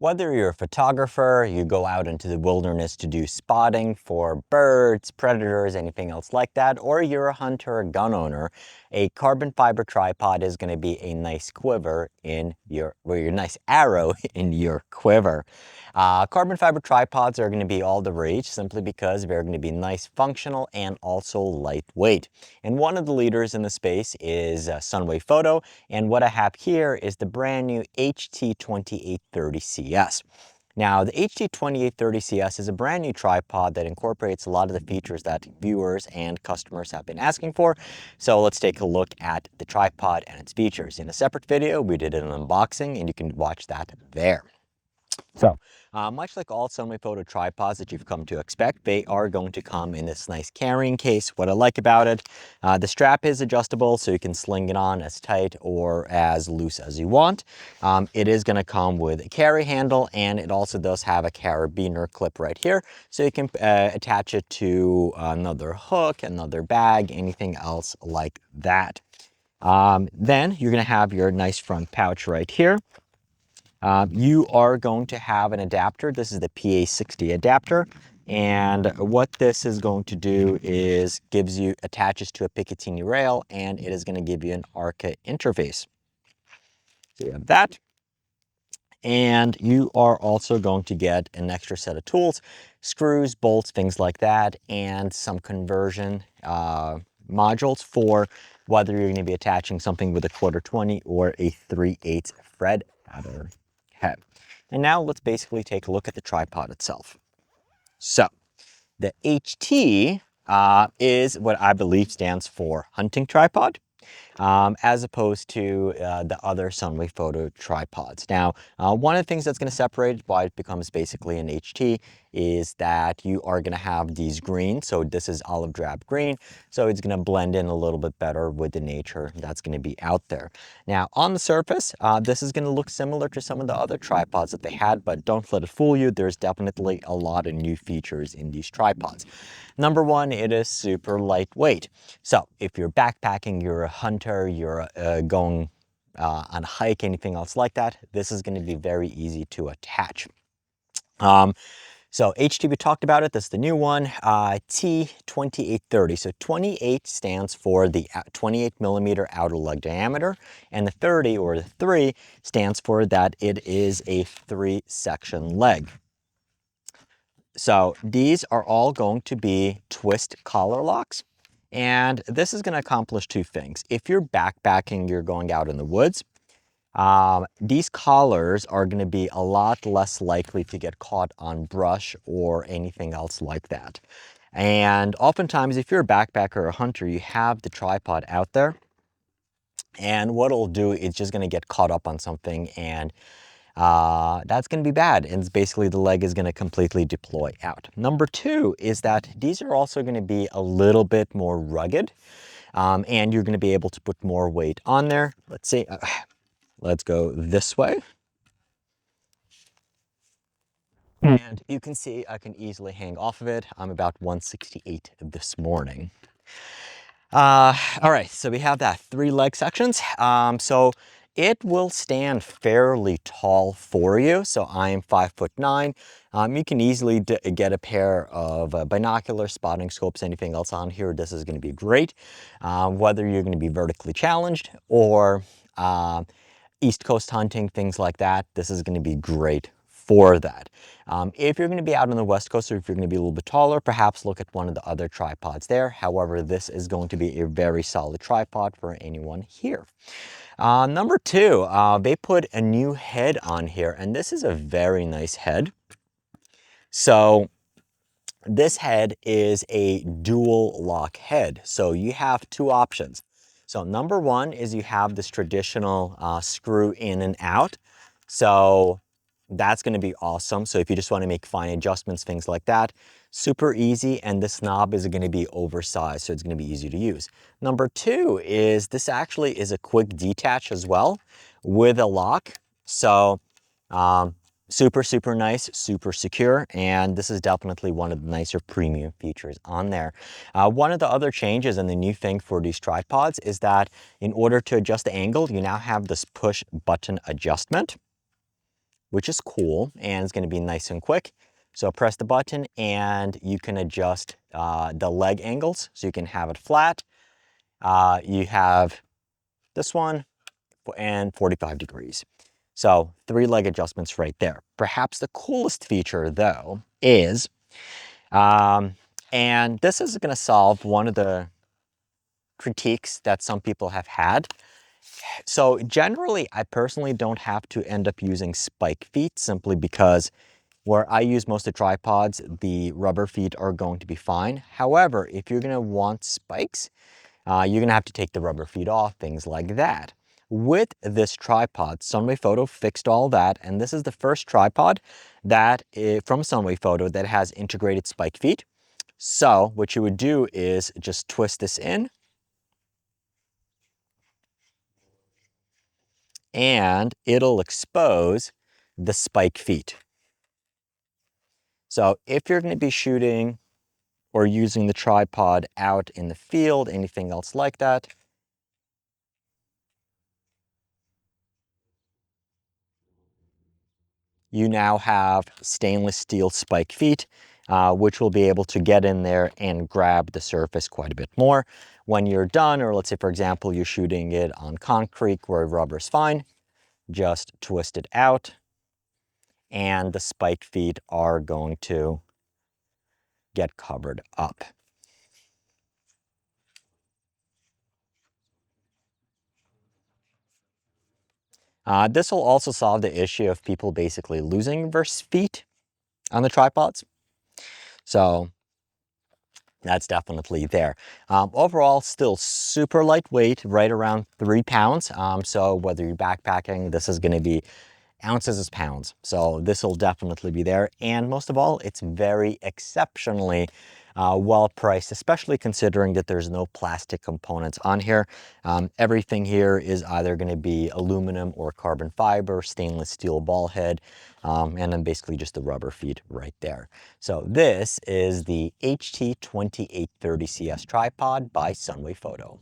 Whether you're a photographer, you go out into the wilderness to do spotting for birds, predators, anything else like that, or you're a hunter or gun owner, a carbon fiber tripod is going to be a nice quiver in your, or your nice arrow in your quiver. Carbon fiber tripods are going to be all the rage simply because they're going to be nice, functional, and also lightweight. And one of the leaders in the space is Sunwayfoto, and what I have here is the brand new HT2830CS. Now, the HT2830CS is a brand new tripod that incorporates a lot of the features that viewers and customers have been asking for. So let's take a look at the tripod and its features. In a separate video, we did an unboxing, and you can watch that there. So, much like all Sunwayfoto tripods that you've come to expect, they are going to come in this nice carrying case. What I like about it, the strap is adjustable, so you can sling it on as tight or as loose as you want. It is going to come with a carry handle, and it also does have a carabiner clip right here, so you can attach it to another hook, another bag, anything else like that. Then you're going to have your nice front pouch right here. You are going to have an adapter. This is the PA60 adapter. And what this is going to do is attaches to a Picatinny rail, and it is going to give you an ARCA interface. So you have that. And you are also going to get an extra set of tools, screws, bolts, things like that, and some conversion modules for whether you're going to be attaching something with a 1/4-20 or a 3/8 thread adder. Okay. And now let's basically take a look at the tripod itself. So the HT is what I believe stands for hunting tripod, as opposed to the other Sunwayfoto tripods. Now, one of the things that's going to separate why it becomes basically an HT is that you are going to have these greens. So this is olive drab green, so it's going to blend in a little bit better with the nature that's going to be out there. Now, on the surface, this is going to look similar to some of the other tripods that they had, but don't let it fool you. There's definitely a lot of new features in these tripods. Number one, it is super lightweight. So if you're backpacking, you're a hunter, you're going on a hike, anything else like that, this is going to be very easy to attach. So HT, we talked about it. This is the new one, T2830. So 28 stands for the 28 millimeter outer leg diameter, and the 30, or the 3, stands for that it is a 3-section leg. So these are all going to be twist collar locks, and this is going to accomplish two things. If you're backpacking, you're going out in the woods, these collars are going to be a lot less likely to get caught on brush or anything else like that. And oftentimes, if you're a backpacker or a hunter, you have the tripod out there, and what it'll do is just going to get caught up on something, and that's going to be bad. And it's basically the leg is going to completely deploy out. Number two is that these are also going to be a little bit more rugged, and you're going to be able to put more weight on there. Let's see. Let's go this way. And you can see I can easily hang off of it. I'm about 168 this morning. All right, so we have that 3 leg sections. So it will stand fairly tall for you. So I am 5'9". You can easily get a pair of binocular spotting scopes, anything else on here. This is going to be great. Whether you're going to be vertically challenged or East Coast hunting, things like that, this is going to be great for that. If you're going to be out on the West Coast, or if you're going to be a little bit taller, perhaps look at one of the other tripods there. However, this is going to be a very solid tripod for anyone here. Number two, they put a new head on here, and this is a very nice head. So this head is a dual lock head. So you have two options. So number one is you have this traditional screw in and out. So that's going to be awesome. So if you just want to make fine adjustments, things like that, super easy. And this knob is going to be oversized, so it's going to be easy to use. Number two is this actually is a quick detach as well with a lock. So super, super nice, super secure, and this is definitely one of the nicer premium features on there. One of the other changes and the new thing for these tripods is that in order to adjust the angle, you now have this push button adjustment. which is cool, and it's going to be nice and quick. So press the button and you can adjust the leg angles, so you can have it flat. You have this one and 45 degrees. So 3 leg adjustments right there. Perhaps the coolest feature though is, and this is going to solve one of the critiques that some people have had. So generally, I personally don't have to end up using spike feet, simply because where I use most of the tripods, the rubber feet are going to be fine. However, if you're going to want spikes, you're going to have to take the rubber feet off, things like that. With this tripod, Sunwayfoto fixed all that, and this is the first tripod that from Sunwayfoto that has integrated spike feet. So what you would do is just twist this in, and it'll expose the spike feet. So if you're going to be shooting or using the tripod out in the field, anything else like that, you now have stainless steel spike feet, which will be able to get in there and grab the surface quite a bit more. When you're done, or let's say, for example, you're shooting it on concrete where rubber's fine, just twist it out, and the spike feet are going to get covered up. This will also solve the issue of people basically losing their feet on the tripods. So that's definitely there. Overall, still super lightweight, right around 3 pounds. So whether you're backpacking, this is going to be ounces is pounds. So this will definitely be there. And most of all, it's very exceptionally well priced, especially considering that there's no plastic components on here. Everything here is either going to be aluminum or carbon fiber, stainless steel ball head, and then basically just the rubber feet right there. So this is the HT2830CS tripod by Sunwayfoto.